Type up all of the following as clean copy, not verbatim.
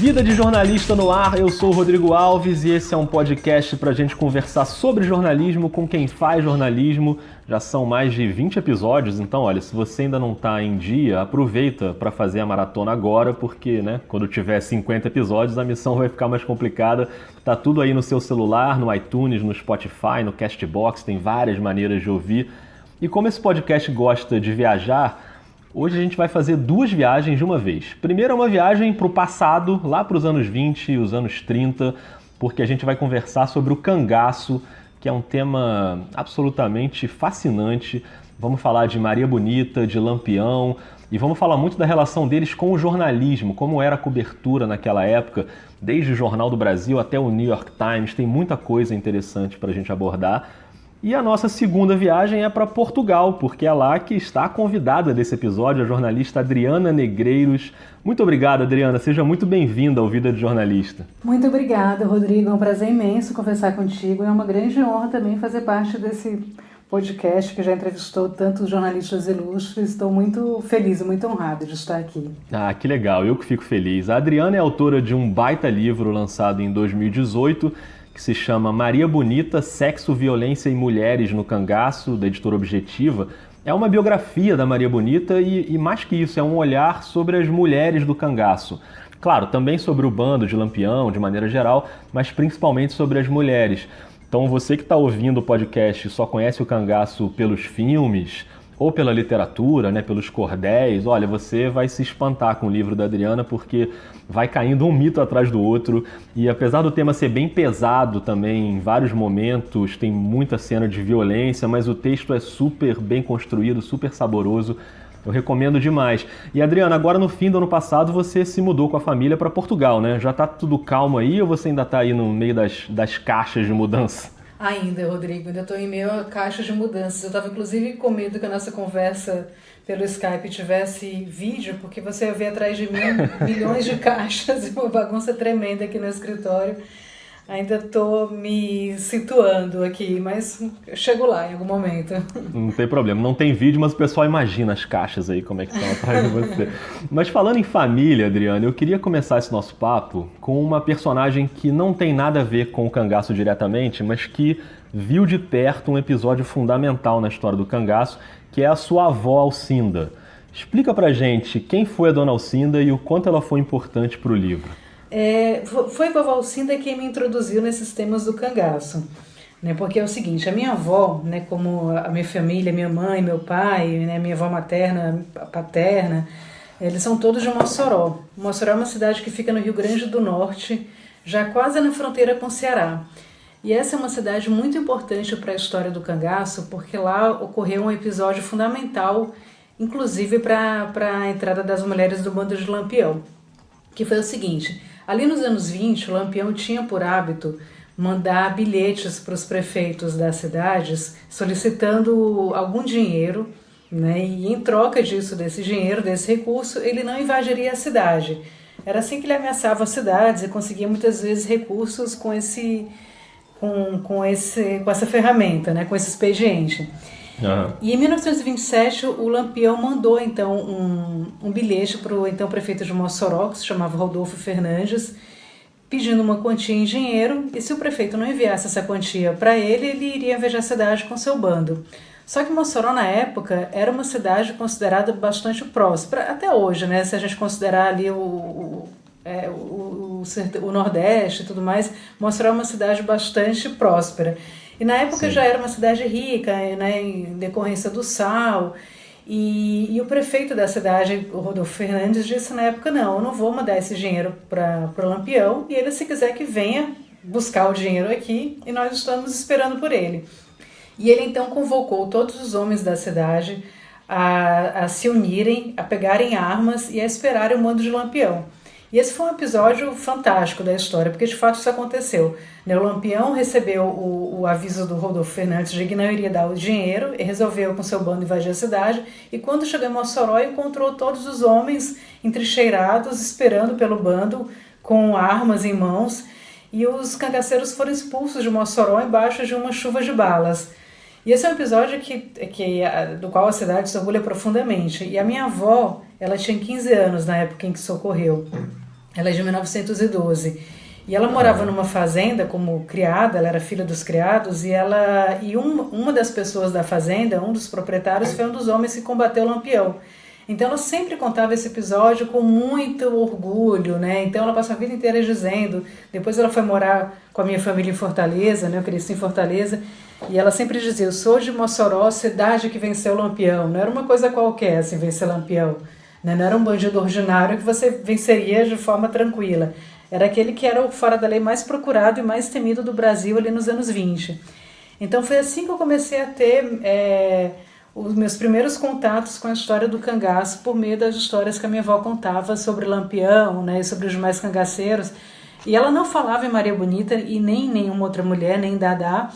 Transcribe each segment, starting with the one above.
Vida de Jornalista no ar, eu sou o Rodrigo Alves e esse é um podcast para a gente conversar sobre jornalismo com quem faz jornalismo. Já são mais de 20 episódios, então olha, se você ainda não está em dia, aproveita para fazer a maratona agora, porque quando tiver 50 episódios a missão vai ficar mais complicada. Tá tudo aí no seu celular, no iTunes, no Spotify, no Castbox, tem várias maneiras de ouvir. E como esse podcast gosta de viajar, hoje a gente vai fazer duas viagens de uma vez. Primeiro é uma viagem para o passado, lá para os anos 20 e os anos 30, porque a gente vai conversar sobre o cangaço, que é um tema absolutamente fascinante. Vamos falar de Maria Bonita, de Lampião, e vamos falar muito da relação deles com o jornalismo, como era a cobertura naquela época, desde o Jornal do Brasil até o New York Times. Tem muita coisa interessante para a gente abordar. E a nossa segunda viagem é para Portugal, porque é lá que está a convidada desse episódio, a jornalista Adriana Negreiros. Muito obrigado, Adriana. Seja muito bem-vinda ao Vida de Jornalista. Muito obrigada, Rodrigo. É um prazer imenso conversar contigo. É uma grande honra também fazer parte desse podcast que já entrevistou tantos jornalistas ilustres. Estou muito feliz e muito honrado de estar aqui. Ah, que legal. Eu que fico feliz. A Adriana é autora de um baita livro lançado em 2018, que se chama Maria Bonita, Sexo, Violência e Mulheres no Cangaço, da editora Objetiva. É uma biografia da Maria Bonita e mais que isso, é um olhar sobre as mulheres do cangaço. Claro, também sobre o bando de Lampião, de maneira geral, mas principalmente sobre as mulheres. Então você que está ouvindo o podcast e só conhece o cangaço pelos filmes ou pela literatura, pelos cordéis, olha, você vai se espantar com o livro da Adriana, porque vai caindo um mito atrás do outro, e apesar do tema ser bem pesado também, em vários momentos, tem muita cena de violência, mas o texto é super bem construído, super saboroso, eu recomendo demais. E Adriana, agora no fim do ano passado você se mudou com a família para Portugal, né? Já tá tudo calmo aí ou você ainda tá aí no meio das caixas de mudança? Ainda, Rodrigo, ainda estou em meio a caixa de mudanças. Eu estava inclusive com medo que a nossa conversa pelo Skype tivesse vídeo, porque você ia ver atrás de mim milhões de caixas e uma bagunça tremenda aqui no escritório. Ainda estou me situando aqui, mas eu chego lá em algum momento. Não tem problema, não tem vídeo, mas o pessoal imagina as caixas aí, como é que estão atrás de você. Mas falando em família, Adriana, eu queria começar esse nosso papo com uma personagem que não tem nada a ver com o cangaço diretamente, mas que viu de perto um episódio fundamental na história do cangaço, que é a sua avó Alcinda. Explica pra gente quem foi a dona Alcinda e o quanto ela foi importante para o livro. Foi a vovó Alcinda quem me introduziu nesses temas do cangaço, porque é o seguinte, a minha avó, como a minha família, minha mãe, meu pai, minha avó materna, paterna, eles são todos de Mossoró. Mossoró é uma cidade que fica no Rio Grande do Norte, já quase na fronteira com o Ceará. E essa é uma cidade muito importante para a história do cangaço, porque lá ocorreu um episódio fundamental, inclusive para a entrada das mulheres do bando de Lampião, que foi o seguinte: ali nos anos 20, o Lampião tinha por hábito mandar bilhetes para os prefeitos das cidades solicitando algum dinheiro, e em troca desse dinheiro, desse recurso, ele não invadiria a cidade. Era assim que ele ameaçava as cidades e conseguia muitas vezes recursos com essa ferramenta, com esse expediente. Uhum. E em 1927 o Lampião mandou então um bilhete para o então prefeito de Mossoró, que se chamava Rodolfo Fernandes, pedindo uma quantia em dinheiro, e se o prefeito não enviasse essa quantia para ele, ele iria invadir a cidade com seu bando. Só que Mossoró na época era uma cidade considerada bastante próspera, até hoje, se a gente considerar ali o Nordeste e tudo mais, Mossoró é uma cidade bastante próspera. E na época já era uma cidade rica, em decorrência do sal. E o prefeito da cidade, o Rodolfo Fernandes, disse na época: não, eu não vou mandar esse dinheiro para o Lampião, e ele, se quiser, que venha buscar o dinheiro aqui, e nós estamos esperando por ele. E ele então convocou todos os homens da cidade a se unirem, a pegarem armas e a esperarem o mando de Lampião. E esse foi um episódio fantástico da história, porque de fato isso aconteceu. O Lampião recebeu o aviso do Rodolfo Fernandes de que não iria dar o dinheiro e resolveu com seu bando invadir a cidade. E quando chegou em Mossoró, encontrou todos os homens entrincheirados, esperando pelo bando, com armas em mãos. E os cangaceiros foram expulsos de Mossoró embaixo de uma chuva de balas. E esse é um episódio do qual a cidade se orgulha profundamente. E a minha avó, ela tinha 15 anos na época em que isso ocorreu. Ela é de 1912. E ela morava numa fazenda como criada, ela era filha dos criados, uma das pessoas da fazenda, um dos proprietários, foi um dos homens que combateu o Lampião. Então ela sempre contava esse episódio com muito orgulho, né? Então ela passou a vida inteira dizendo, depois ela foi morar com a minha família em Fortaleza, né? Eu cresci em Fortaleza, e ela sempre dizia, eu sou de Mossoró, cidade que venceu o Lampião. Não era uma coisa qualquer, assim, vencer Lampião, né? Não era um bandido ordinário que você venceria de forma tranquila. Era aquele que era o fora da lei mais procurado e mais temido do Brasil ali nos anos 20. Então foi assim que eu comecei a ter os meus primeiros contatos com a história do cangaço por meio das histórias que a minha avó contava sobre Lampião, né, e sobre os demais cangaceiros. E ela não falava em Maria Bonita e nem em nenhuma outra mulher, nem em Dadá,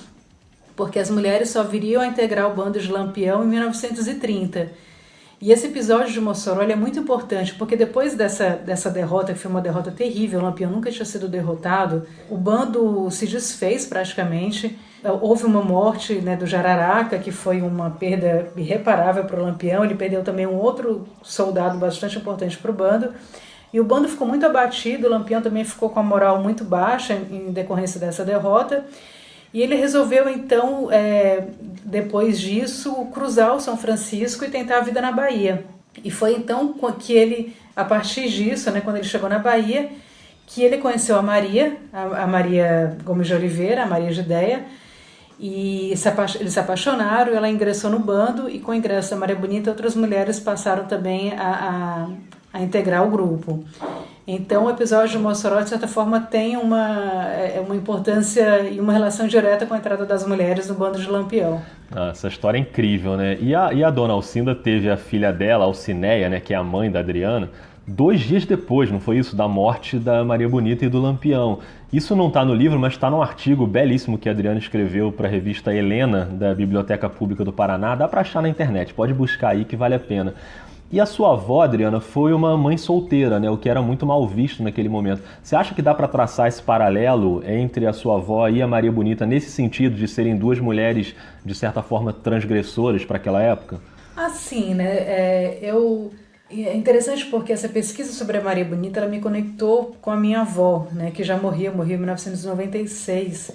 porque as mulheres só viriam a integrar o bando de Lampião em 1930. E esse episódio de Mossoró é muito importante, porque depois dessa derrota, que foi uma derrota terrível, o Lampião nunca tinha sido derrotado, o bando se desfez praticamente. Houve uma morte, né, do Jararaca, que foi uma perda irreparável para o Lampião. Ele perdeu também um outro soldado bastante importante para o bando. E o bando ficou muito abatido, o Lampião também ficou com a moral muito baixa em decorrência dessa derrota. E ele resolveu, então, depois disso, cruzar o São Francisco e tentar a vida na Bahia. E foi então que ele, a partir disso, né, quando ele chegou na Bahia, que ele conheceu a Maria Gomes de Oliveira, a Maria Gideia, e eles se apaixonaram, ela ingressou no bando, e com o ingresso da Maria Bonita, outras mulheres passaram também a integrar o grupo. Então o episódio de Mossoró, de certa forma, tem uma importância e uma relação direta com a entrada das mulheres no bando de Lampião. Essa história é incrível, né? E a dona Alcinda teve a filha dela, Alcineia, né, que é a mãe da Adriana, 2 dias depois, não foi isso? Da morte da Maria Bonita e do Lampião. Isso não está no livro, mas está num artigo belíssimo que a Adriana escreveu para a revista Helena, da Biblioteca Pública do Paraná. Dá para achar na internet, pode buscar aí que vale a pena. E a sua avó, Adriana, foi uma mãe solteira, né? O que era muito mal visto naquele momento. Você acha que dá para traçar esse paralelo entre a sua avó e a Maria Bonita nesse sentido de serem 2 mulheres, de certa forma, transgressoras para aquela época? Assim, né? É interessante porque essa pesquisa sobre a Maria Bonita, ela me conectou com a minha avó, né? Que já morreu em 1996.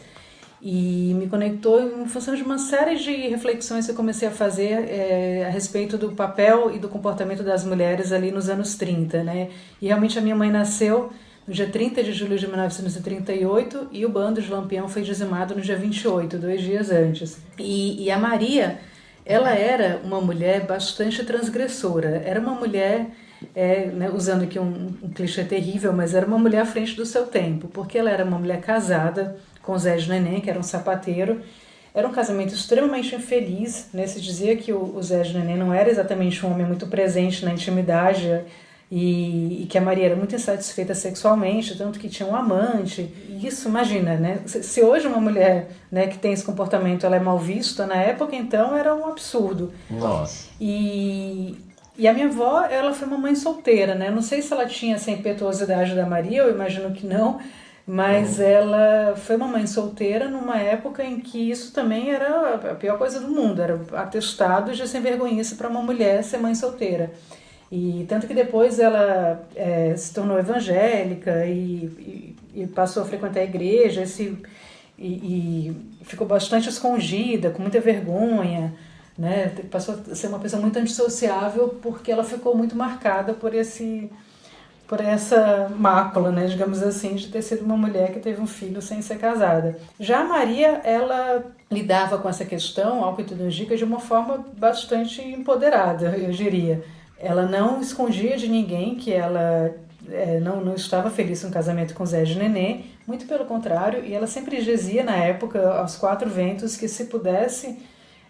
E me conectou em função de uma série de reflexões que eu comecei a fazer a respeito do papel e do comportamento das mulheres ali nos anos 30, né? E realmente a minha mãe nasceu no dia 30 de julho de 1938 e o bando de Lampião foi dizimado no dia 28, 2 dias antes. E a Maria, ela era uma mulher bastante transgressora, era uma mulher... né, usando aqui um clichê terrível, mas era uma mulher à frente do seu tempo, porque ela era uma mulher casada com Zé de Neném, que era um sapateiro. Era um casamento extremamente infeliz, né? Se dizia que o Zé de Neném não era exatamente um homem muito presente na intimidade e que a Maria era muito insatisfeita sexualmente, tanto que tinha um amante. E isso, imagina, né? Se hoje uma mulher, né, que tem esse comportamento ela é mal vista, na época, então, era um absurdo. Nossa. E a minha avó, ela foi uma mãe solteira, né? Não sei se ela tinha essa impetuosidade da Maria, eu imagino que não, mas ela foi uma mãe solteira numa época em que isso também era a pior coisa do mundo, era atestado de sem vergonhice para uma mulher ser mãe solteira. E tanto que depois ela se tornou evangélica e passou a frequentar a igreja e ficou bastante escondida, com muita vergonha, né? Passou a ser uma pessoa muito antissociável porque ela ficou muito marcada por essa mácula, né, digamos assim, de ter sido uma mulher que teve um filho sem ser casada. Já a Maria, ela lidava com essa questão, ao que tudo indica, de uma forma bastante empoderada, eu diria. Ela não escondia de ninguém que ela não estava feliz com o casamento com Zé de Nenê, muito pelo contrário, e ela sempre dizia na época, aos 4 ventos, que se pudesse,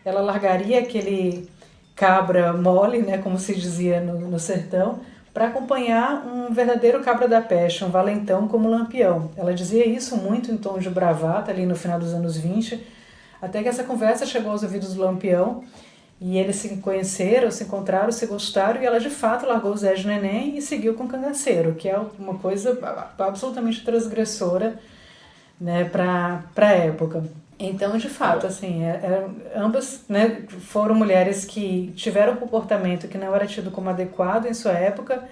ela largaria aquele cabra mole, né, como se dizia no sertão, para acompanhar um verdadeiro cabra da peste, um valentão como Lampião. Ela dizia isso muito em tom de bravata, ali no final dos anos 20, até que essa conversa chegou aos ouvidos do Lampião, e eles se conheceram, se encontraram, se gostaram, e ela de fato largou o Zé de Neném e seguiu com o cangaceiro, que é uma coisa absolutamente transgressora, né, para a época. Então, de fato, assim, ambas, né, foram mulheres que tiveram um comportamento que não era tido como adequado em sua época,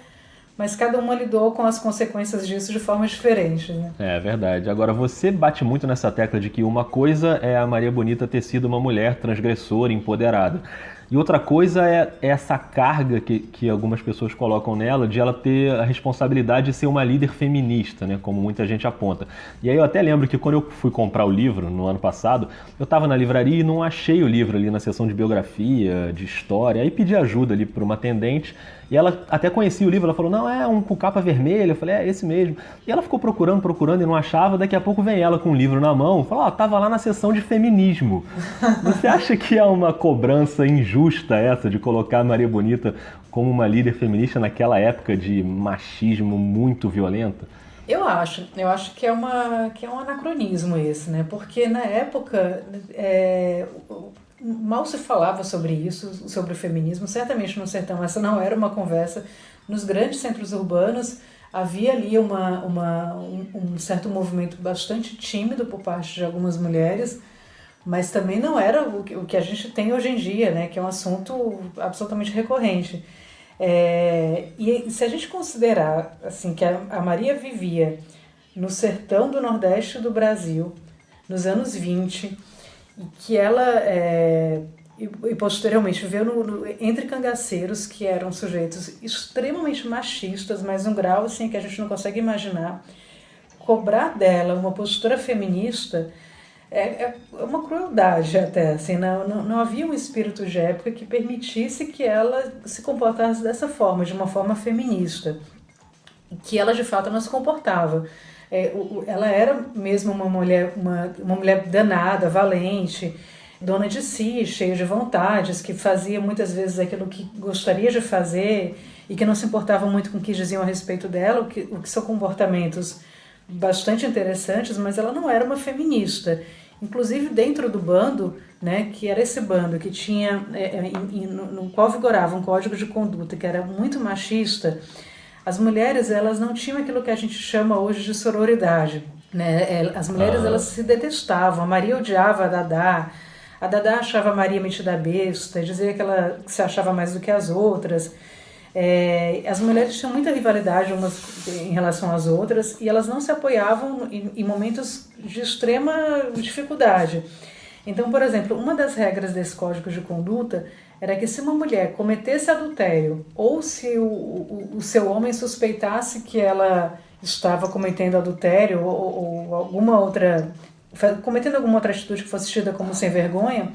mas cada uma lidou com as consequências disso de formas diferentes, né? É verdade. Agora, você bate muito nessa tecla de que uma coisa é a Maria Bonita ter sido uma mulher transgressora, empoderada. E outra coisa é essa carga que algumas pessoas colocam nela, de ela ter a responsabilidade de ser uma líder feminista, né, como muita gente aponta. E aí eu até lembro que quando eu fui comprar o livro, no ano passado, eu estava na livraria e não achei o livro ali na seção de biografia, de história. Aí pedi ajuda ali para uma atendente, e ela até conhecia o livro, ela falou, não, é um com capa vermelha. Eu falei, é esse mesmo. E ela ficou procurando e não achava, daqui a pouco vem ela com o livro na mão, falou, ó, tava lá na seção de feminismo. Você acha que é uma cobrança injusta essa de colocar a Maria Bonita como uma líder feminista naquela época de machismo muito violento? Eu acho que é um anacronismo esse, né? Porque na época mal se falava sobre isso, sobre o feminismo. Certamente no sertão essa não era uma conversa. Nos grandes centros urbanos havia ali um certo movimento bastante tímido por parte de algumas mulheres, mas também não era o que a gente tem hoje em dia, né? Que é um assunto absolutamente recorrente. E se a gente considerar assim, que a Maria vivia no sertão do Nordeste do Brasil, nos anos 20, e que ela, e posteriormente, viveu entre cangaceiros, que eram sujeitos extremamente machistas, mas um grau assim, que a gente não consegue imaginar, cobrar dela uma postura feminista é uma crueldade até, assim, não havia um espírito de época que permitisse que ela se comportasse dessa forma, de uma forma feminista, que ela de fato não se comportava. Ela era mesmo uma mulher danada, valente, dona de si, cheia de vontades, que fazia muitas vezes aquilo que gostaria de fazer e que não se importava muito com o que diziam a respeito dela, o que são comportamentos bastante interessantes, mas ela não era uma feminista. Inclusive dentro do bando, né, que era esse bando que tinha, no qual vigorava um código de conduta que era muito machista, as mulheres elas não tinham aquilo que a gente chama hoje de sororidade, né? As mulheres elas se detestavam. A Maria odiava a Dadá achava a Maria metida besta, dizia que ela se achava mais do que as outras. As mulheres tinham muita rivalidade umas em relação às outras e elas não se apoiavam em momentos de extrema dificuldade. Então, por exemplo, uma das regras desse código de conduta era que se uma mulher cometesse adultério ou se o seu homem suspeitasse que ela estava cometendo adultério ou alguma outra, cometendo alguma outra atitude que fosse tida como sem vergonha,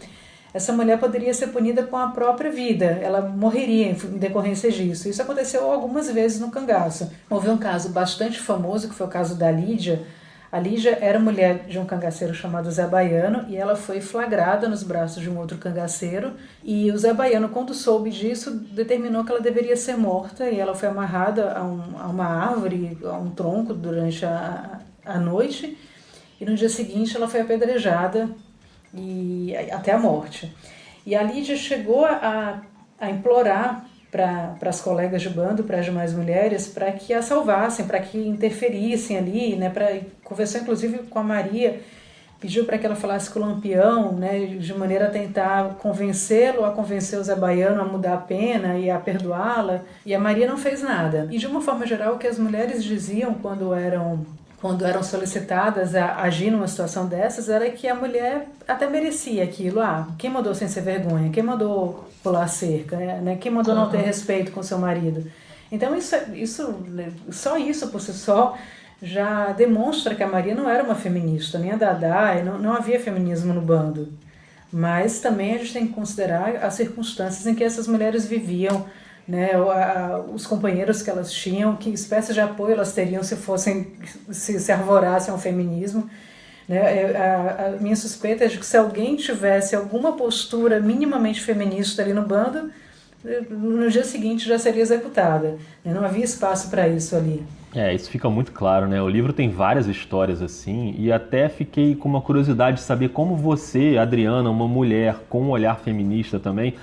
essa mulher poderia ser punida com a própria vida, ela morreria em decorrência disso. Isso aconteceu algumas vezes no cangaço. Houve um caso bastante famoso, que foi o caso da Lídia. A Lídia era mulher de um cangaceiro chamado Zé Baiano e ela foi flagrada nos braços de um outro cangaceiro. E o Zé Baiano, quando soube disso, determinou que ela deveria ser morta e ela foi amarrada a uma árvore, a um tronco durante a noite. E no dia seguinte ela foi apedrejada até a morte. E a Lídia chegou a implorar para as colegas de bando, para as demais mulheres, para que a salvassem, para que interferissem ali, né, conversou inclusive com a Maria, pediu para que ela falasse com o Lampião, né, de maneira a tentar convencê-lo, a convencer o Zé Baiano a mudar a pena e a perdoá-la, e a Maria não fez nada. E de uma forma geral, o que as mulheres diziam quando eram solicitadas a agir numa situação dessas, era que a mulher até merecia aquilo. Quem mandou sem ser vergonha? Quem mandou pular a cerca? Né? Quem mandou não ter respeito com seu marido? Então, só isso por si só já demonstra que a Maria não era uma feminista, nem a Dadá, não havia feminismo no bando. Mas também a gente tem que considerar as circunstâncias em que essas mulheres viviam, né, os companheiros que elas tinham, que espécie de apoio elas teriam se arvorassem ao feminismo, né? A minha suspeita é de que se alguém tivesse alguma postura minimamente feminista ali no bando, no dia seguinte já seria executada, né? Não havia espaço para isso ali. Isso fica muito claro, né? O livro tem várias histórias assim, e até fiquei com uma curiosidade de saber como você, Adriana, uma mulher com um olhar feminista também,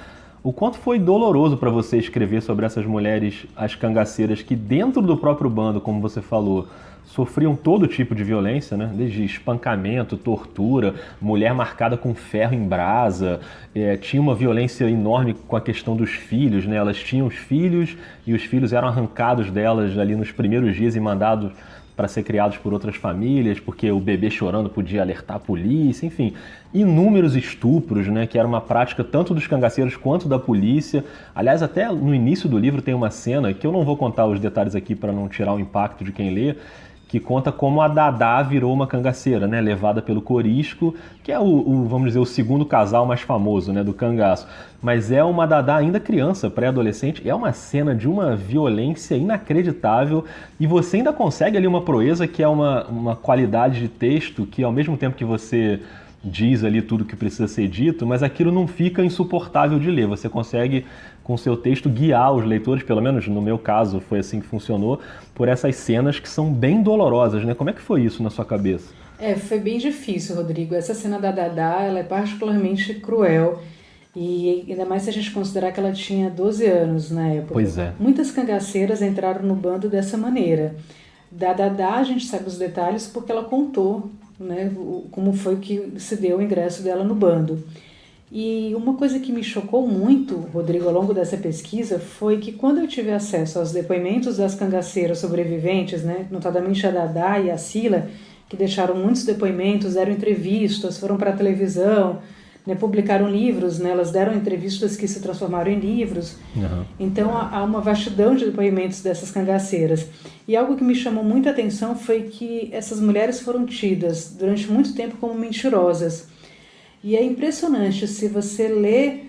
O quanto foi doloroso para você escrever sobre essas mulheres, as cangaceiras, que dentro do próprio bando, como você falou, sofriam todo tipo de violência, né? Desde espancamento, tortura, mulher marcada com ferro em brasa, tinha uma violência enorme com a questão dos filhos, né? Elas tinham os filhos e os filhos eram arrancados delas ali nos primeiros dias e mandados para ser criados por outras famílias, porque o bebê chorando podia alertar a polícia, enfim, inúmeros estupros, né, que era uma prática tanto dos cangaceiros quanto da polícia. Aliás, até no início do livro tem uma cena, que eu não vou contar os detalhes aqui para não tirar o impacto de quem lê, que conta como a Dadá virou uma cangaceira, né, levada pelo Corisco, que é vamos dizer, o segundo casal mais famoso, né, do cangaço. Mas é uma Dadá ainda criança, pré-adolescente, é uma cena de uma violência inacreditável e você ainda consegue ali uma proeza que é uma qualidade de texto que ao mesmo tempo que você diz ali tudo que precisa ser dito, mas aquilo não fica insuportável de ler. Você consegue, com seu texto, guiar os leitores, pelo menos no meu caso foi assim que funcionou, por essas cenas que são bem dolorosas, né? Como é que foi isso na sua cabeça? Foi bem difícil, Rodrigo. Essa cena da Dadá, ela é particularmente cruel. E ainda mais se a gente considerar que ela tinha 12 anos na época. Pois é. Muitas cangaceiras entraram no bando dessa maneira. Da Dadá a gente sabe os detalhes porque ela contou, né, como foi que se deu o ingresso dela no bando. E uma coisa que me chocou muito, Rodrigo, ao longo dessa pesquisa, foi que quando eu tive acesso aos depoimentos das cangaceiras sobreviventes, né, notadamente a Dadá e a Sila, que deixaram muitos depoimentos, deram entrevistas, foram para a televisão, né, publicaram livros, né, elas deram entrevistas que se transformaram em livros. Uhum. Então há uma vastidão de depoimentos dessas cangaceiras. E algo que me chamou muita atenção foi que essas mulheres foram tidas durante muito tempo como mentirosas. E é impressionante se você lê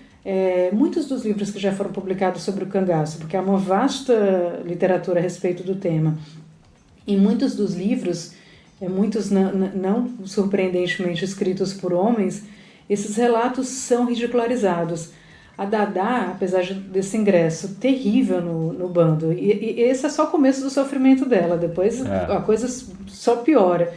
muitos dos livros que já foram publicados sobre o cangaço, porque há uma vasta literatura a respeito do tema. E muitos dos livros, muitos não surpreendentemente escritos por homens, esses relatos são ridicularizados. A Dadá, apesar desse ingresso terrível no bando, e esse é só o começo do sofrimento dela, depois a coisa só piora.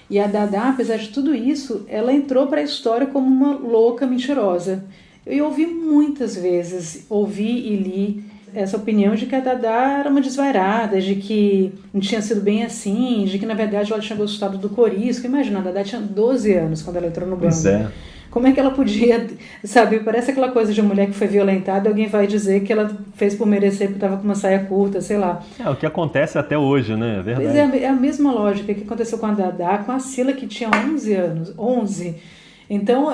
E a Dadá, apesar de tudo isso, ela entrou para a história como uma louca mentirosa. Eu ouvi muitas vezes, ouvi e li essa opinião de que a Dadá era uma desvairada, de que não tinha sido bem assim, de que na verdade ela tinha gostado do Corisco. Imagina, a Dadá tinha 12 anos quando ela entrou no bando. Pois é. Como é que ela podia, sabe, parece aquela coisa de uma mulher que foi violentada e alguém vai dizer que ela fez por merecer porque estava com uma saia curta, sei lá. O que acontece até hoje, né? É verdade. Pois é a mesma lógica que aconteceu com a Dadá, com a Sila, que tinha 11 anos, 11. Então,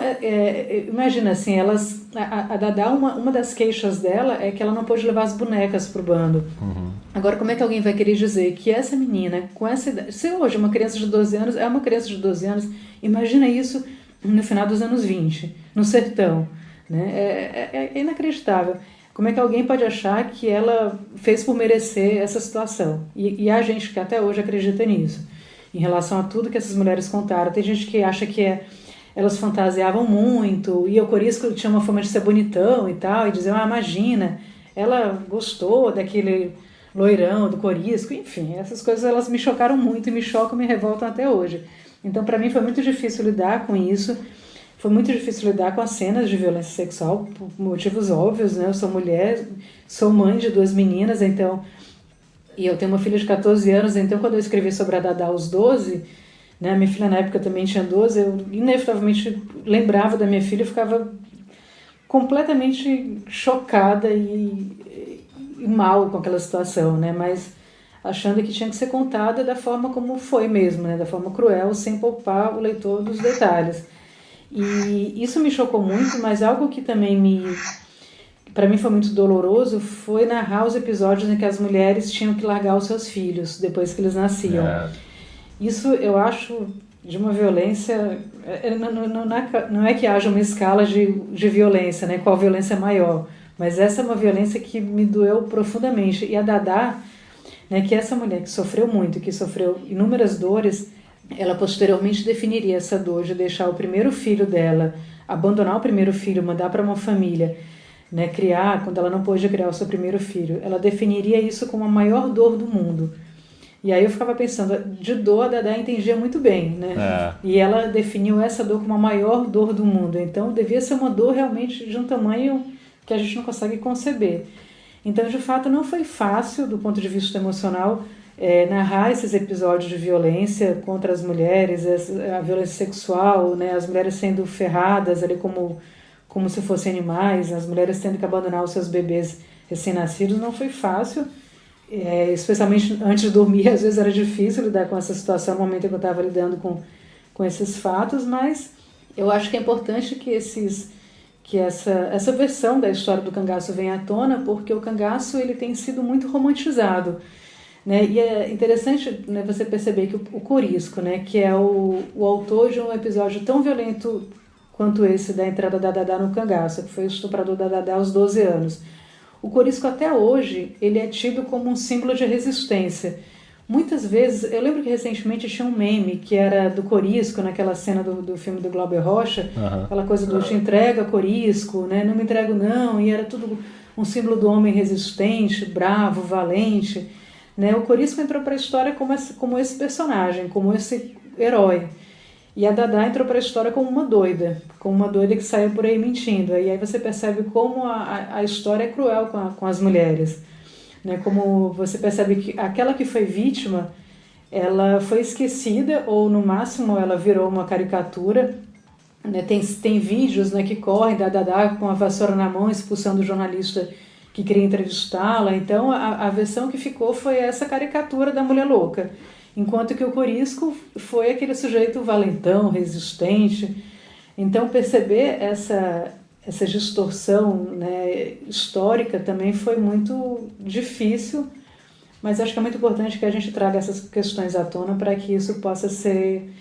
imagina assim, a Dadá, uma das queixas dela é que ela não pôde levar as bonecas pro bando. Uhum. Agora, como é que alguém vai querer dizer que essa menina, com essa idade, se hoje uma criança de 12 anos é uma criança de 12 anos, imagina isso no final dos anos 20, no sertão, né? É inacreditável. Como é que alguém pode achar que ela fez por merecer essa situação? E há gente que até hoje acredita nisso, em relação a tudo que essas mulheres contaram. Tem gente que acha que elas fantasiavam muito, e o Corisco tinha uma fama de ser bonitão e tal, e diziam, imagina, ela gostou daquele loirão do Corisco, enfim, essas coisas elas me chocaram muito, e me chocam, me revoltam até hoje. Então, para mim, foi muito difícil lidar com isso. Foi muito difícil lidar com as cenas de violência sexual, por motivos óbvios, né? Eu sou mulher, sou mãe de 2 meninas, então... E eu tenho uma filha de 14 anos, então quando eu escrevi sobre a Dadá aos 12, né? Minha filha na época também tinha 12, eu inevitavelmente lembrava da minha filha e ficava completamente chocada e mal com aquela situação, né? Mas achando que tinha que ser contada da forma como foi mesmo, né? Da forma cruel, sem poupar o leitor dos detalhes. E isso me chocou muito, mas algo que também para mim foi muito doloroso foi narrar os episódios em que as mulheres tinham que largar os seus filhos depois que eles nasciam. Isso eu acho de uma violência... Não é que haja uma escala de violência, né? Qual violência é maior? Mas essa é uma violência que me doeu profundamente. E a Dadá, né, que essa mulher que sofreu muito, que sofreu inúmeras dores, ela posteriormente definiria essa dor de deixar o primeiro filho dela, abandonar o primeiro filho, mandar para uma família, né, criar, quando ela não pôde criar o seu primeiro filho. Ela definiria isso como a maior dor do mundo. E aí eu ficava pensando, de dor a Dadá entendia muito bem, né? E ela definiu essa dor como a maior dor do mundo. Então devia ser uma dor realmente de um tamanho que a gente não consegue conceber. Então, de fato, não foi fácil, do ponto de vista emocional, narrar esses episódios de violência contra as mulheres, a violência sexual, né, as mulheres sendo ferradas ali como se fossem animais, as mulheres tendo que abandonar os seus bebês recém-nascidos. Não foi fácil, especialmente antes de dormir. Às vezes era difícil lidar com essa situação no momento em que eu estava lidando com esses fatos, mas eu acho que é importante que essa versão da história do cangaço venha à tona, porque o cangaço ele tem sido muito romantizado, né? E é interessante, né, você perceber que o Corisco, né, que é o autor de um episódio tão violento quanto esse da entrada da Dadá no cangaço, que foi o estuprador da Dadá aos 12 anos. O Corisco até hoje ele é tido como um símbolo de resistência. Muitas vezes, eu lembro que recentemente tinha um meme que era do Corisco, naquela cena do filme do Glauber Rocha, aquela coisa do te entrega Corisco, né? Não me entrego não, e era tudo um símbolo do homem resistente, bravo, valente, né? O Corisco entrou para a história como esse personagem, como esse herói. E a Dadá entrou para a história como uma doida que saiu por aí mentindo. E aí você percebe como a história é cruel com as mulheres. Né, como você percebe que aquela que foi vítima, ela foi esquecida, ou no máximo ela virou uma caricatura. Né, tem vídeos, né, que correm da Dadá com a vassoura na mão expulsando o jornalista que queria entrevistá-la. Então a versão que ficou foi essa caricatura da mulher louca, enquanto que o Corisco foi aquele sujeito valentão, resistente. Então perceber essa distorção, né, histórica também foi muito difícil, mas acho que é muito importante que a gente traga essas questões à tona para que isso possa ser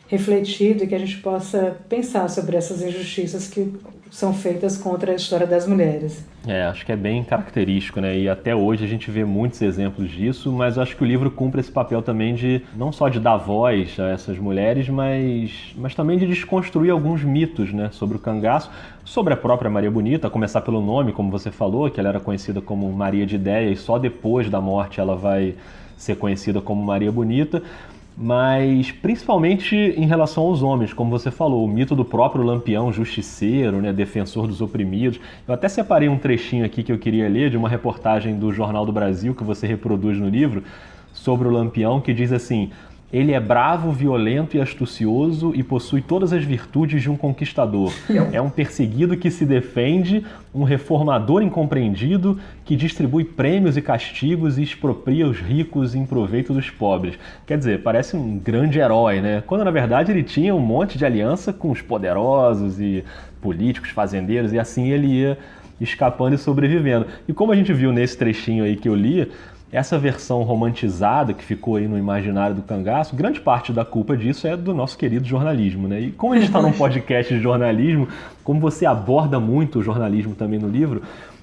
refletido e que a gente possa pensar sobre essas injustiças que são feitas contra a história das mulheres. Acho que é bem característico, né? E até hoje a gente vê muitos exemplos disso, mas acho que o livro cumpre esse papel também de, não só de dar voz a essas mulheres, mas também de desconstruir alguns mitos, né, sobre o cangaço, sobre a própria Maria Bonita, a começar pelo nome, como você falou, que ela era conhecida como Maria de Ideia e só depois da morte ela vai ser conhecida como Maria Bonita. Mas principalmente em relação aos homens, como você falou, o mito do próprio Lampião, justiceiro, né, defensor dos oprimidos. Eu até separei um trechinho aqui que eu queria ler de uma reportagem do Jornal do Brasil, que você reproduz no livro, sobre o Lampião, que diz assim: ele é bravo, violento e astucioso e possui todas as virtudes de um conquistador. É um perseguido que se defende, um reformador incompreendido que distribui prêmios e castigos e expropria os ricos em proveito dos pobres. Quer dizer, parece um grande herói, né? Quando na verdade ele tinha um monte de aliança com os poderosos e políticos, fazendeiros, e assim ele ia escapando e sobrevivendo. E como a gente viu nesse trechinho aí que eu li, essa versão romantizada que ficou aí no imaginário do cangaço, grande parte da culpa disso é do nosso querido jornalismo, né? E como a gente está num podcast de jornalismo, como você aborda muito o jornalismo também no livro,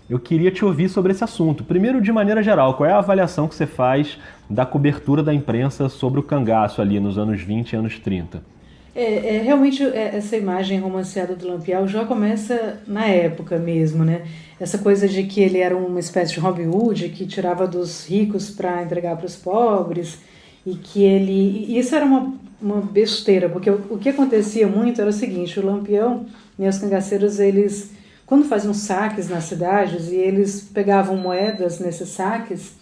eu queria te ouvir sobre esse assunto. Primeiro, de maneira geral, qual é a avaliação que você faz da cobertura da imprensa sobre o cangaço ali nos anos 20 e anos 30? Realmente essa imagem romanceada do Lampião já começa na época mesmo, né? Essa coisa de que ele era uma espécie de Robin Hood que tirava dos ricos para entregar para os pobres, e que isso era uma besteira, porque o que acontecia muito era o seguinte: o Lampião e os cangaceiros, eles, quando faziam saques nas cidades e eles pegavam moedas nesses saques,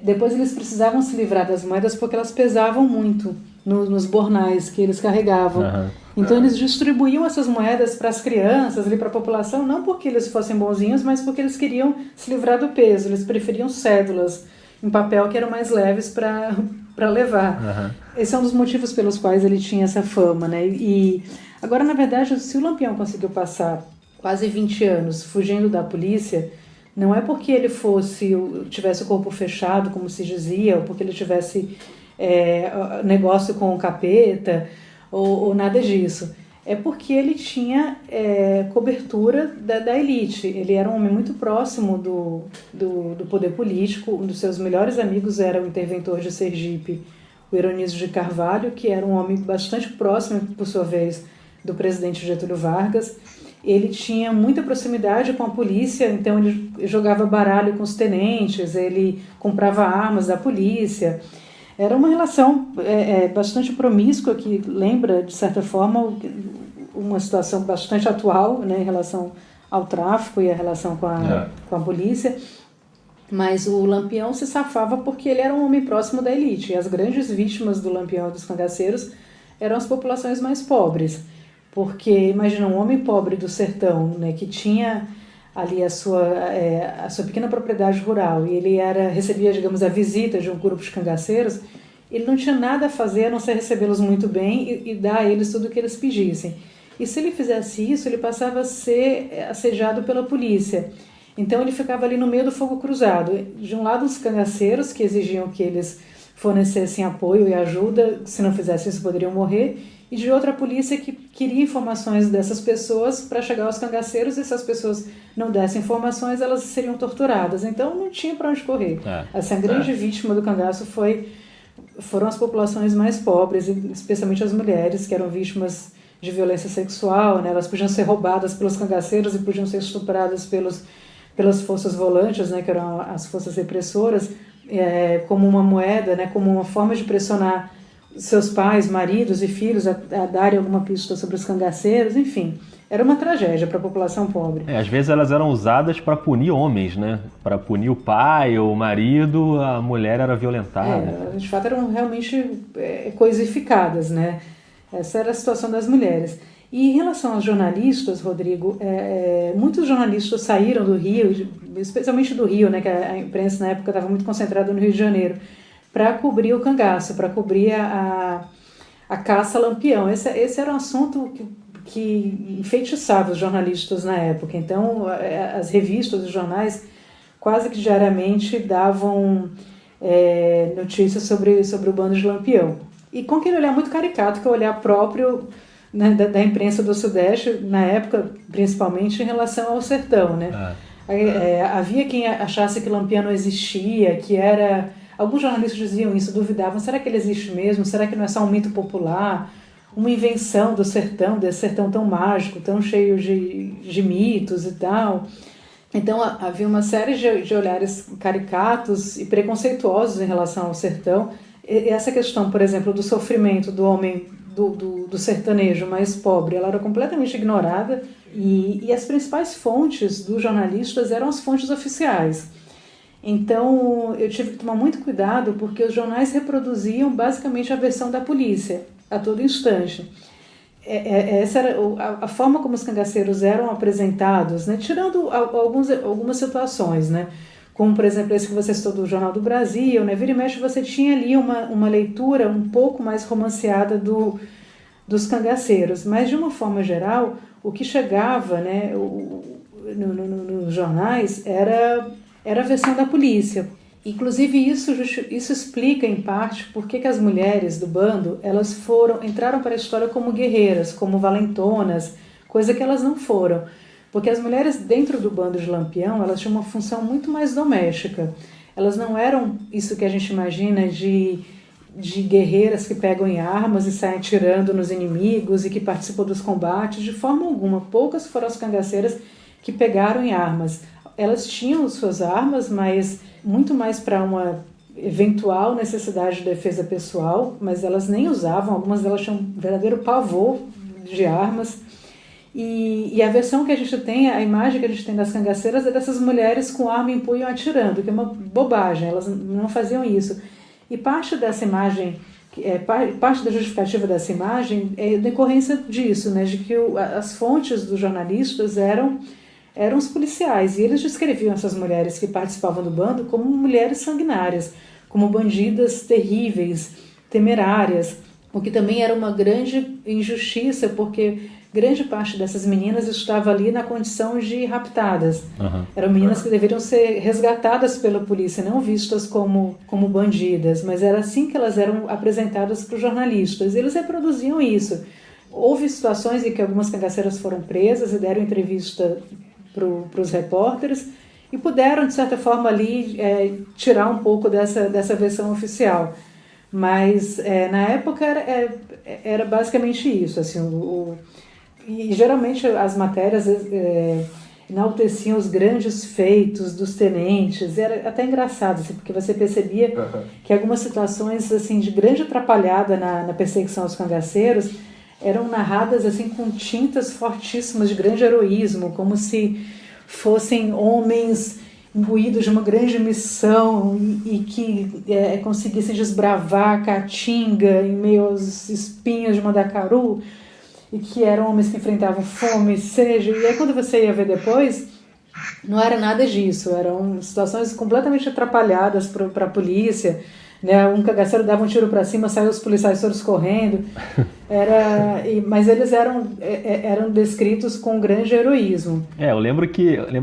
depois eles precisavam se livrar das moedas porque elas pesavam muito nos bornais que eles carregavam. Uhum. Então eles distribuíam essas moedas para as crianças, para a população, não porque eles fossem bonzinhos, mas porque eles queriam se livrar do peso. Eles preferiam cédulas em papel que eram mais leves para levar. Uhum. Esse é um dos motivos pelos quais ele tinha essa fama, né? E agora, na verdade, se o Lampião conseguiu passar quase 20 anos fugindo da polícia, não é porque ele tivesse o corpo fechado, como se dizia, ou porque ele tivesse negócio com o capeta, ou nada disso. É porque ele tinha cobertura da elite. Ele era um homem muito próximo do poder político. Um dos seus melhores amigos era o interventor de Sergipe, o Heronísio de Carvalho, que era um homem bastante próximo, por sua vez, do presidente Getúlio Vargas. Ele tinha muita proximidade com a polícia, então ele jogava baralho com os tenentes, ele comprava armas da polícia. Era uma relação bastante promíscua, que lembra, de certa forma, uma situação bastante atual, né, em relação ao tráfico e a relação com a polícia. Mas o Lampião se safava porque ele era um homem próximo da elite. E as grandes vítimas do Lampião e dos cangaceiros eram as populações mais pobres. Porque, imagina, um homem pobre do sertão, né, que tinha ali a sua pequena propriedade rural e ele recebia, digamos, a visita de um grupo de cangaceiros, ele não tinha nada a fazer a não ser recebê-los muito bem e dar a eles tudo o que eles pedissem. E se ele fizesse isso, ele passava a ser assediado pela polícia. Então ele ficava ali no meio do fogo cruzado. De um lado, os cangaceiros, que exigiam que eles fornecessem apoio e ajuda, se não fizessem isso poderiam morrer, e de outra, a polícia que queria informações dessas pessoas para chegar aos cangaceiros, e se as pessoas não dessem informações, elas seriam torturadas. Então não tinha para onde correr. Essa grande vítima do cangaço foram as populações mais pobres, especialmente as mulheres, que eram vítimas de violência sexual, né? Elas podiam ser roubadas pelos cangaceiros e podiam ser estupradas pelas forças volantes, né? Que eram as forças repressoras, como uma moeda, né? Como uma forma de pressionar seus pais, maridos e filhos a darem alguma pista sobre os cangaceiros, enfim. Era uma tragédia para a população pobre. Às vezes elas eram usadas para punir homens, né? Para punir o pai ou o marido, a mulher era violentada. De fato, eram realmente coisificadas, né? Essa era a situação das mulheres. E em relação aos jornalistas, Rodrigo, muitos jornalistas saíram do Rio, especialmente do Rio, né? Que a imprensa na época estava muito concentrada no Rio de Janeiro, para cobrir o cangaço, para cobrir a caça Lampião. Esse era um assunto que enfeitiçava os jornalistas na época. Então, as revistas, os jornais, quase que diariamente davam notícias sobre o bando de Lampião. E com aquele olhar muito caricato, que é o olhar próprio, né, da imprensa do Sudeste, na época, principalmente em relação ao sertão. Né? Havia quem achasse que Lampião não existia, que era... Alguns jornalistas diziam isso, duvidavam, será que ele existe mesmo? Será que não é só um mito popular? Uma invenção do sertão, desse sertão tão mágico, tão cheio de mitos e tal. Então havia uma série de olhares caricatos e preconceituosos em relação ao sertão. E essa questão, por exemplo, do sofrimento do homem, do sertanejo mais pobre, ela era completamente ignorada e as principais fontes dos jornalistas eram as fontes oficiais. Então eu tive que tomar muito cuidado porque os jornais reproduziam basicamente a versão da polícia a todo instante. Essa era a forma como os cangaceiros eram apresentados, né? Tirando algumas situações, né? Como, por exemplo, esse que você citou do Jornal do Brasil, né? Vira e mexe, você tinha ali uma leitura um pouco mais romanceada dos cangaceiros, mas de uma forma geral, o que chegava, né, nos jornais era a versão da polícia. Inclusive isso explica em parte por que as mulheres do bando elas entraram para a história como guerreiras, como valentonas, coisa que elas não foram. Porque as mulheres dentro do bando de Lampião elas tinham uma função muito mais doméstica. Elas não eram isso que a gente imagina de guerreiras que pegam em armas e saem atirando nos inimigos e que participam dos combates, de forma alguma. Poucas foram as cangaceiras que pegaram em armas. Elas tinham suas armas, mas muito mais para uma eventual necessidade de defesa pessoal, mas elas nem usavam, algumas delas tinham um verdadeiro pavor de armas. E a versão que a gente tem, a imagem que a gente tem das cangaceiras é dessas mulheres com arma em punho atirando, que é uma bobagem, elas não faziam isso. E parte dessa imagem, parte da justificativa dessa imagem é decorrência disso, né, de que as fontes dos jornalistas eram os policiais, e eles descreviam essas mulheres que participavam do bando como mulheres sanguinárias, como bandidas terríveis, temerárias, o que também era uma grande injustiça, porque grande parte dessas meninas estava ali na condição de raptadas. Uhum. Eram meninas que deveriam ser resgatadas pela polícia, não vistas como bandidas, mas era assim que elas eram apresentadas para os jornalistas. Eles reproduziam isso. Houve situações em que algumas cangaceiras foram presas e deram entrevista para os repórteres e puderam, de certa forma, ali tirar um pouco dessa versão oficial. Mas na época era basicamente isso. Assim, e geralmente as matérias enalteciam os grandes feitos dos tenentes. Era até engraçado, assim, porque você percebia que algumas situações assim, de grande atrapalhada na perseguição aos cangaceiros eram narradas assim com tintas fortíssimas de grande heroísmo, como se fossem homens imbuídos de uma grande missão e que conseguissem desbravar a caatinga em meio aos espinhos de Mandacaru, e que eram homens que enfrentavam fome, sede. E aí quando você ia ver depois, não era nada disso, eram situações completamente atrapalhadas para a polícia, né? Um cagaceiro dava um tiro para cima, saiu os policiais todos correndo, mas eles eram descritos com grande heroísmo. Eu lembro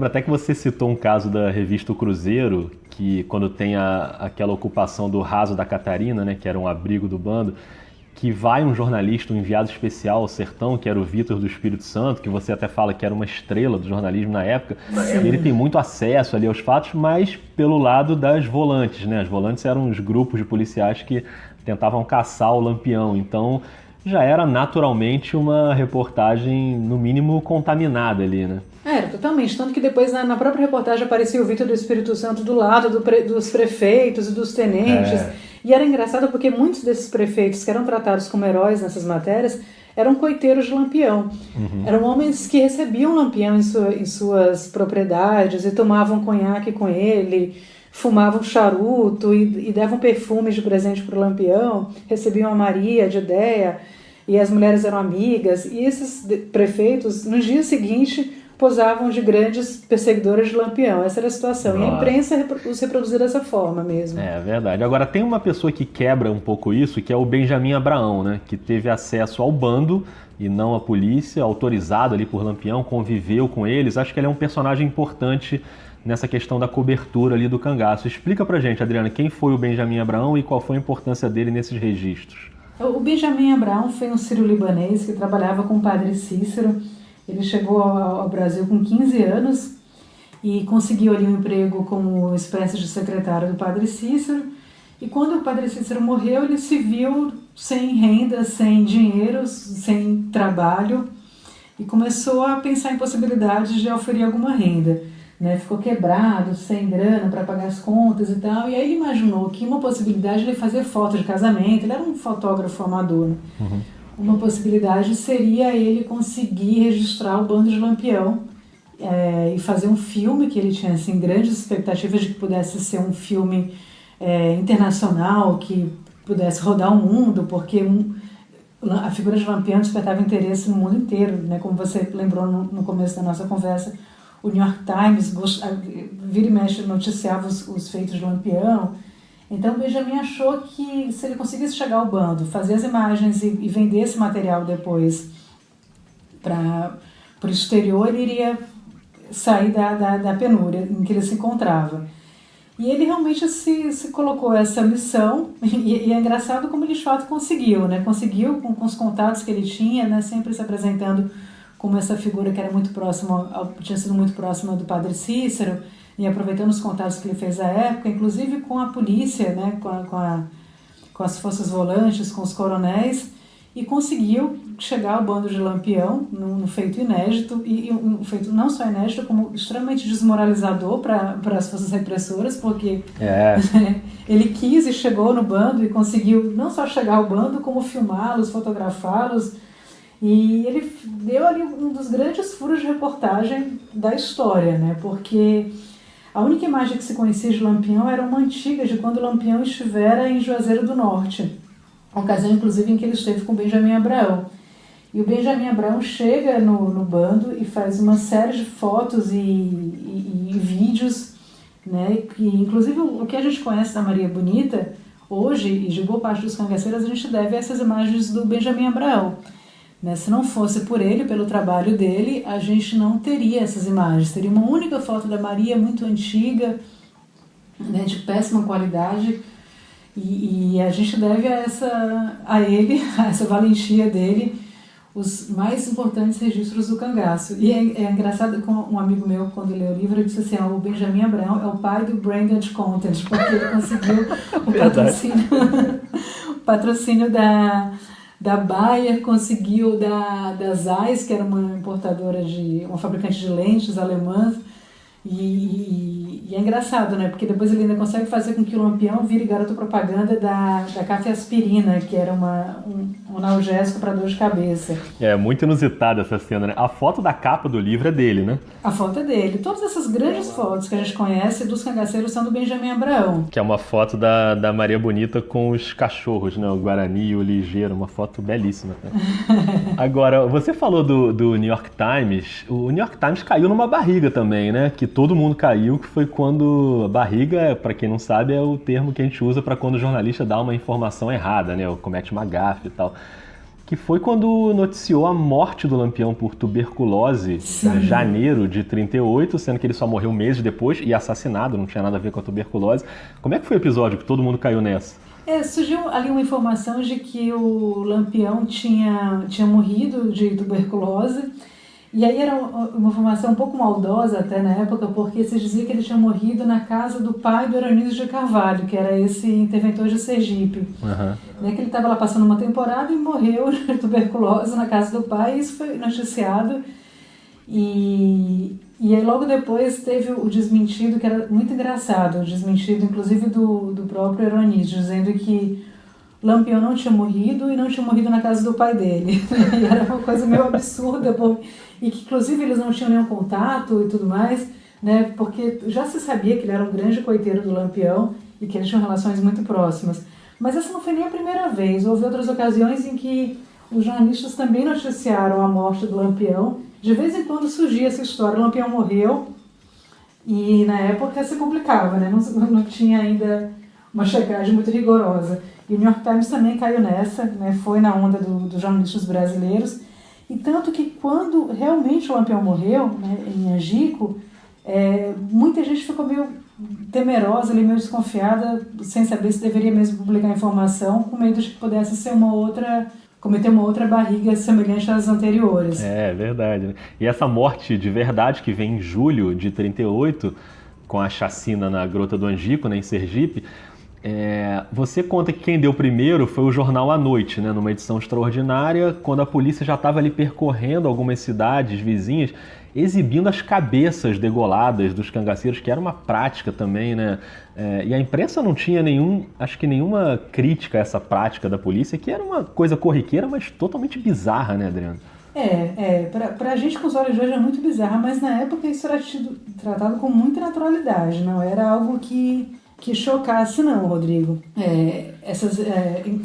até que você citou um caso da revista O Cruzeiro, que quando tem aquela ocupação do Raso da Catarina, né, que era um abrigo do bando, que vai um jornalista, um enviado especial ao sertão, que era o Vitor do Espírito Santo, que você até fala que era uma estrela do jornalismo na época. Sim. Ele tem muito acesso ali aos fatos, mas pelo lado das volantes, né? As volantes eram os grupos de policiais que tentavam caçar o Lampião. Então já era naturalmente uma reportagem, no mínimo, contaminada ali, né? Era, totalmente. Tanto que depois na própria reportagem aparecia o Vitor do Espírito Santo do lado dos prefeitos e dos tenentes. E era engraçado porque muitos desses prefeitos que eram tratados como heróis nessas matérias eram coiteiros de Lampião. Uhum. Eram homens que recebiam Lampião em suas propriedades e tomavam conhaque com ele, fumavam charuto e davam perfumes de presente para o Lampião, recebiam a Maria de Ideia e as mulheres eram amigas. E esses prefeitos, no dia seguinte, posavam de grandes perseguidores de Lampião. Essa era a situação. Nossa. E a imprensa os reproduzia dessa forma mesmo. É verdade. Agora, tem uma pessoa que quebra um pouco isso, que é o Benjamin Abraão, né? Que teve acesso ao bando e não à polícia, autorizado ali por Lampião, conviveu com eles. Acho que ele é um personagem importante nessa questão da cobertura ali do cangaço. Explica pra gente, Adriana, quem foi o Benjamin Abraão e qual foi a importância dele nesses registros. O Benjamin Abraão foi um sírio-libanês que trabalhava com o padre Cícero. Ele chegou ao Brasil com 15 anos e conseguiu ali um emprego como espécie de secretário do padre Cícero. E quando o padre Cícero morreu, ele se viu sem renda, sem dinheiro, sem trabalho e começou a pensar em possibilidades de oferir alguma renda, né? Ficou quebrado, sem grana para pagar as contas e tal. E aí ele imaginou que uma possibilidade de ele fazer foto de casamento. Ele era um fotógrafo amador, né? Uhum. Uma possibilidade seria ele conseguir registrar o bando de Lampião e fazer um filme, que ele tinha assim, grandes expectativas de que pudesse ser um filme internacional, que pudesse rodar o mundo, porque a figura de Lampião despertava interesse no mundo inteiro, né? Como você lembrou no começo da nossa conversa, o New York Times vira e mexe noticiava os feitos de Lampião. Então Benjamin achou que se ele conseguisse chegar ao bando, fazer as imagens e vender esse material depois para o exterior, ele iria sair da penúria em que ele se encontrava. E ele realmente se colocou essa missão, e é engraçado como ele de fato conseguiu, né? Conseguiu com os contatos que ele tinha, né? Sempre se apresentando como essa figura que era muito próxima, tinha sido muito próxima do padre Cícero, e aproveitando os contatos que ele fez à época, inclusive com a polícia, né, com as forças volantes, com os coronéis, e conseguiu chegar ao bando de Lampião num feito inédito, e um feito não só inédito, como extremamente desmoralizador para as forças repressoras, porque ele quis e chegou no bando e conseguiu não só chegar ao bando, como filmá-los, fotografá-los, e ele deu ali um dos grandes furos de reportagem da história, né, porque a única imagem que se conhecia de Lampião era uma antiga de quando Lampião estivera em Juazeiro do Norte, ocasião inclusive em que ele esteve com Benjamin Abraão. E o Benjamin Abraão chega no bando e faz uma série de fotos e vídeos, né, que inclusive o que a gente conhece da Maria Bonita hoje, e de boa parte dos cangaceiros, a gente deve a essas imagens do Benjamin Abraão. Né? Se não fosse por ele, pelo trabalho dele, a gente não teria essas imagens. Seria uma única foto da Maria, muito antiga, né, de péssima qualidade, e a gente deve a ele, a essa valentia dele, os mais importantes registros do cangaço. E é engraçado que um amigo meu, quando leu o livro, ele disse assim, o Benjamin Abraão é o pai do branded content, porque ele conseguiu o patrocínio da Bayer, conseguiu da Zeiss, que era uma importadora uma fabricante de lentes alemã, e E é engraçado, né? Porque depois ele ainda consegue fazer com que o Lampião vire garoto propaganda da cafeaspirina, que era um analgésico para dor de cabeça. É muito inusitada essa cena, né? A foto da capa do livro é dele, né? A foto é dele. Todas essas grandes fotos que a gente conhece dos cangaceiros são do Benjamin Abraão. Que é uma foto da Maria Bonita com os cachorros, né? O Guarani e o Ligeiro, uma foto belíssima. Agora, você falou do New York Times. O New York Times caiu numa barriga também, né? Que todo mundo caiu, que foi quando... A barriga, para quem não sabe, é o termo que a gente usa para quando o jornalista dá uma informação errada, né? Ou comete uma gafe e tal. Que foi quando noticiou a morte do Lampião por tuberculose em janeiro de 38, sendo que ele só morreu meses depois e assassinado, não tinha nada a ver com a tuberculose. Como é que foi o episódio que todo mundo caiu nessa? Surgiu ali uma informação de que o Lampião tinha morrido de tuberculose. E aí era uma informação um pouco maldosa até na época, porque se dizia que ele tinha morrido na casa do pai do Heronísio de Carvalho, que era esse interventor de Sergipe. Uhum. Que ele estava lá passando uma temporada e morreu de tuberculose na casa do pai, e isso foi noticiado. E aí logo depois teve o desmentido, que era muito engraçado, o desmentido inclusive do próprio Heronísio, dizendo que Lampião não tinha morrido e não tinha morrido na casa do pai dele. E era uma coisa meio absurda, e que inclusive eles não tinham nenhum contato e tudo mais, né? Porque já se sabia que ele era um grande coiteiro do Lampião e que eles tinham relações muito próximas. Mas essa não foi nem a primeira vez. Houve outras ocasiões em que os jornalistas também noticiaram a morte do Lampião. De vez em quando surgia essa história, o Lampião morreu e na época se publicava, né? Não tinha ainda uma checagem muito rigorosa. E o New York Times também caiu nessa, né? Foi na onda dos jornalistas brasileiros. E tanto que quando realmente o Lampião morreu, né, em Angico, muita gente ficou meio temerosa, meio desconfiada, sem saber se deveria mesmo publicar a informação, com medo de que pudesse ser cometer uma outra barriga semelhante às anteriores. É verdade, né? E essa morte de verdade que vem em julho de 38, com a chacina na Grota do Angico, né, em Sergipe, você conta que quem deu primeiro foi o jornal à noite, né, numa edição extraordinária, quando a polícia já estava ali percorrendo algumas cidades vizinhas, exibindo as cabeças degoladas dos cangaceiros, que era uma prática também, né? E a imprensa não tinha nenhuma crítica a essa prática da polícia, que era uma coisa corriqueira, mas totalmente bizarra, né, Adriano? Pra gente com os olhos de hoje é muito bizarra, mas na época isso era tratado com muita naturalidade, não era algo que chocasse não, Rodrigo.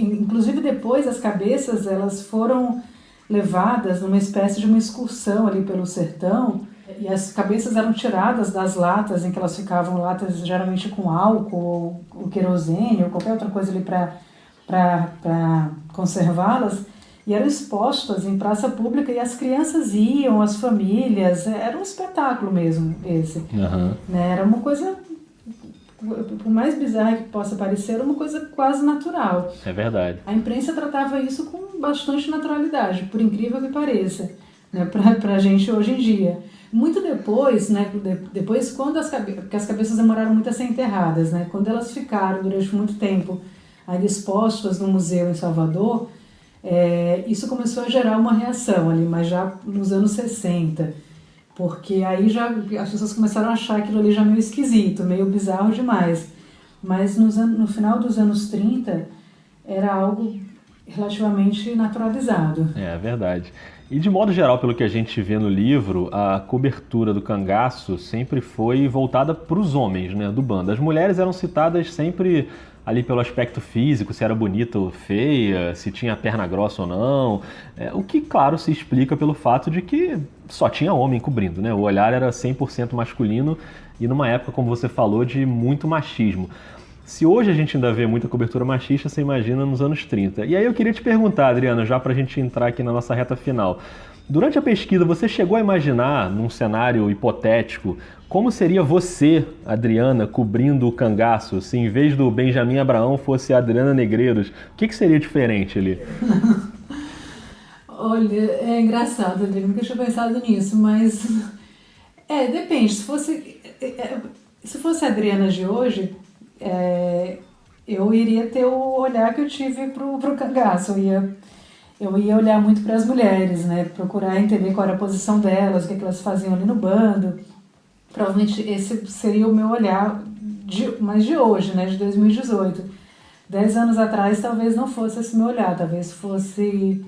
Inclusive depois as cabeças elas foram levadas numa espécie de uma excursão ali pelo sertão, e as cabeças eram tiradas das latas em que elas ficavam, latas geralmente com álcool ou querosene ou qualquer outra coisa ali para conservá-las, e eram expostas em praça pública, e as crianças iam, as famílias, era um espetáculo mesmo esse. Uhum. Né? Era uma coisa, por mais bizarra que possa parecer, era uma coisa quase natural. É verdade. A imprensa tratava isso com bastante naturalidade, por incrível que pareça, né, pra gente hoje em dia. Muito depois, né, depois quando porque as cabeças demoraram muito a ser enterradas, né, quando elas ficaram durante muito tempo ali expostas no museu em Salvador, isso começou a gerar uma reação ali, mas já nos anos 60, porque aí já as pessoas começaram a achar aquilo ali já meio esquisito, meio bizarro demais. Mas no final dos anos 30 era algo relativamente naturalizado. É verdade. E de modo geral, pelo que a gente vê no livro, a cobertura do cangaço sempre foi voltada para os homens, né, do bando. As mulheres eram citadas sempre ali pelo aspecto físico, se era bonita ou feia, se tinha perna grossa ou não, o que, claro, se explica pelo fato de que só tinha homem cobrindo, né? O olhar era 100% masculino e numa época, como você falou, de muito machismo. Se hoje a gente ainda vê muita cobertura machista, você imagina nos anos 30. E aí eu queria te perguntar, Adriana, já para a gente entrar aqui na nossa reta final. Durante a pesquisa, você chegou a imaginar, num cenário hipotético, como seria você, Adriana, cobrindo o cangaço, se em vez do Benjamin Abraão fosse a Adriana Negreiros? O que seria diferente ali? Olha, é engraçado, Adriana, nunca tinha pensado nisso, mas... depende. Se fosse a Adriana de hoje... eu iria ter o olhar que eu tive pro cangaço. Eu ia olhar muito para as mulheres, né? Procurar entender qual era a posição delas, o que elas faziam ali no bando. provavelmente esse seria o meu olhar, mas de hoje, né, de 2018. 10 anos atrás talvez não fosse esse meu olhar, talvez fosse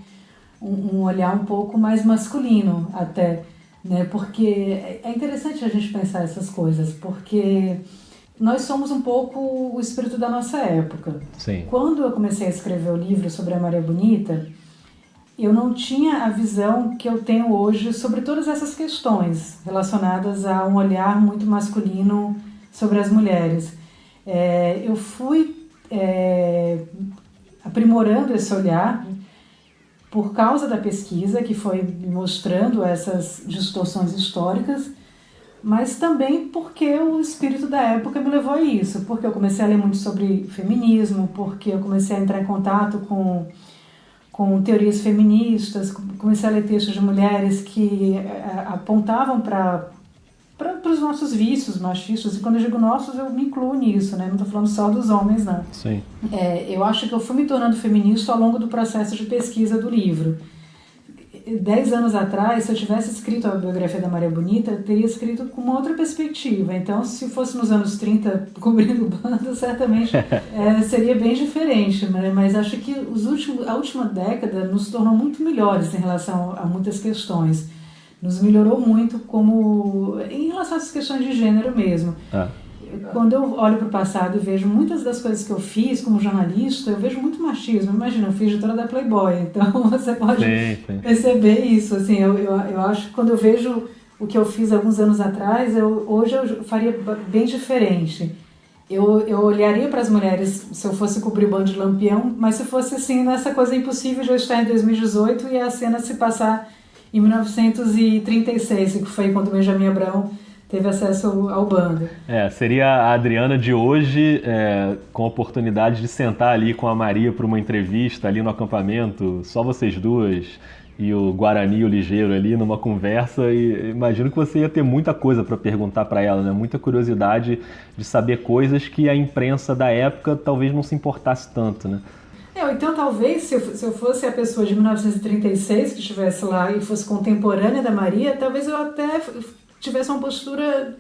um olhar um pouco mais masculino até, né, porque é interessante a gente pensar essas coisas, porque nós somos um pouco o espírito da nossa época. Sim. Quando eu comecei a escrever o livro sobre a Maria Bonita, eu não tinha a visão que eu tenho hoje sobre todas essas questões relacionadas a um olhar muito masculino sobre as mulheres. Eu fui aprimorando esse olhar por causa da pesquisa, que foi me mostrando essas distorções históricas, mas também porque o espírito da época me levou a isso, porque eu comecei a ler muito sobre feminismo, porque eu comecei a entrar em contato com teorias feministas, comecei a ler textos de mulheres que apontavam para os nossos vícios machistas, e quando eu digo nossos, eu me incluo nisso, né? Não estou falando só dos homens, não. Sim. Eu acho que eu fui me tornando feminista ao longo do processo de pesquisa do livro. 10 anos atrás, se eu tivesse escrito a biografia da Maria Bonita, eu teria escrito com uma outra perspectiva. Então, se fosse nos anos 30, cobrindo o bando, certamente seria bem diferente. Mas acho que a última década nos tornou muito melhores em relação a muitas questões. Nos melhorou muito em relação a essas questões de gênero mesmo. Quando eu olho para o passado e vejo muitas das coisas que eu fiz como jornalista, eu vejo muito machismo. Imagina, eu fiz editora da Playboy, então você pode perceber isso. Assim, eu acho que quando eu vejo o que eu fiz alguns anos atrás, hoje eu faria bem diferente. Eu olharia para as mulheres se eu fosse cobrir o bando de Lampião, mas se fosse assim, nessa coisa impossível de eu estar em 2018 e a cena se passar em 1936, que foi quando Benjamin Abrão teve acesso ao bando. Seria a Adriana de hoje com a oportunidade de sentar ali com a Maria para uma entrevista ali no acampamento, só vocês duas e o Guarani e o Ligeiro ali numa conversa, e imagino que você ia ter muita coisa para perguntar para ela, né? Muita curiosidade de saber coisas que a imprensa da época talvez não se importasse tanto, né? Então talvez se eu fosse a pessoa de 1936 que estivesse lá e fosse contemporânea da Maria, talvez eu até tivesse uma postura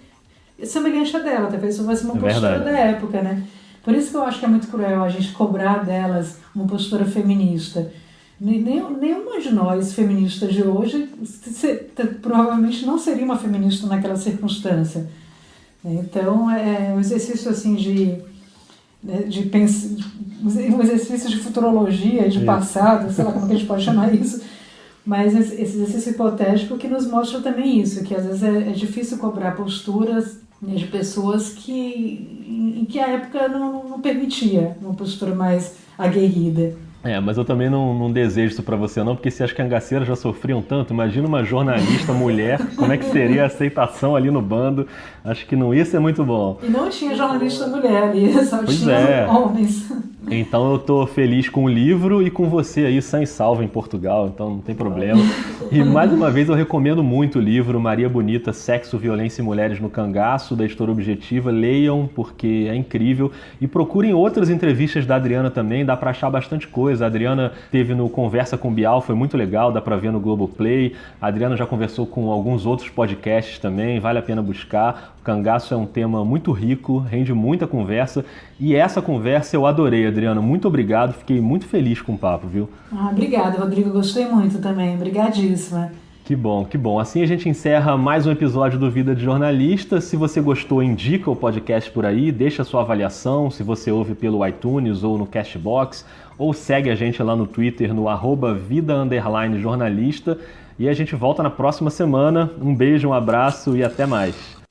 semelhante a dela, talvez isso fosse uma postura da época, né? Por isso que eu acho que é muito cruel a gente cobrar delas uma postura feminista. Nenhuma de nós, feministas de hoje, provavelmente não seria uma feminista naquela circunstância. Então, é um exercício assim um exercício de futurologia, de passado, sei lá como que a gente pode chamar isso. Mas esse exercício hipotético que nos mostra também isso, que às vezes é difícil cobrar posturas, né, de pessoas em que a época não permitia uma postura mais aguerrida. Mas eu também não desejo isso pra você não, porque se as cangaceiras já sofriam tanto, imagina uma jornalista mulher, como é que seria a aceitação ali no bando? Acho que não ia ser muito bom. E não tinha jornalista mulher ali, só tinha homens. Então eu tô feliz com o livro e com você aí, sã e salva em Portugal, então não tem problema. E mais uma vez eu recomendo muito o livro Maria Bonita, Sexo, Violência e Mulheres no Cangaço, da Editora Objetiva. Leiam, porque é incrível. E procurem outras entrevistas da Adriana também, dá pra achar bastante coisa. A Adriana teve no Conversa com Bial, foi muito legal, dá pra ver no Globoplay. A Adriana já conversou com alguns outros podcasts também, vale a pena buscar. O cangaço é um tema muito rico, rende muita conversa. E essa conversa eu adorei, Adriana. Muito obrigado, fiquei muito feliz com o papo, viu? Obrigada, Rodrigo. Gostei muito também. Obrigadíssima. Que bom, que bom. Assim a gente encerra mais um episódio do Vida de Jornalista. Se você gostou, indica o podcast por aí, deixa a sua avaliação, se você ouve pelo iTunes ou no Cashbox, ou segue a gente lá no Twitter no @vida_jornalista. E a gente volta na próxima semana. Um beijo, um abraço e até mais.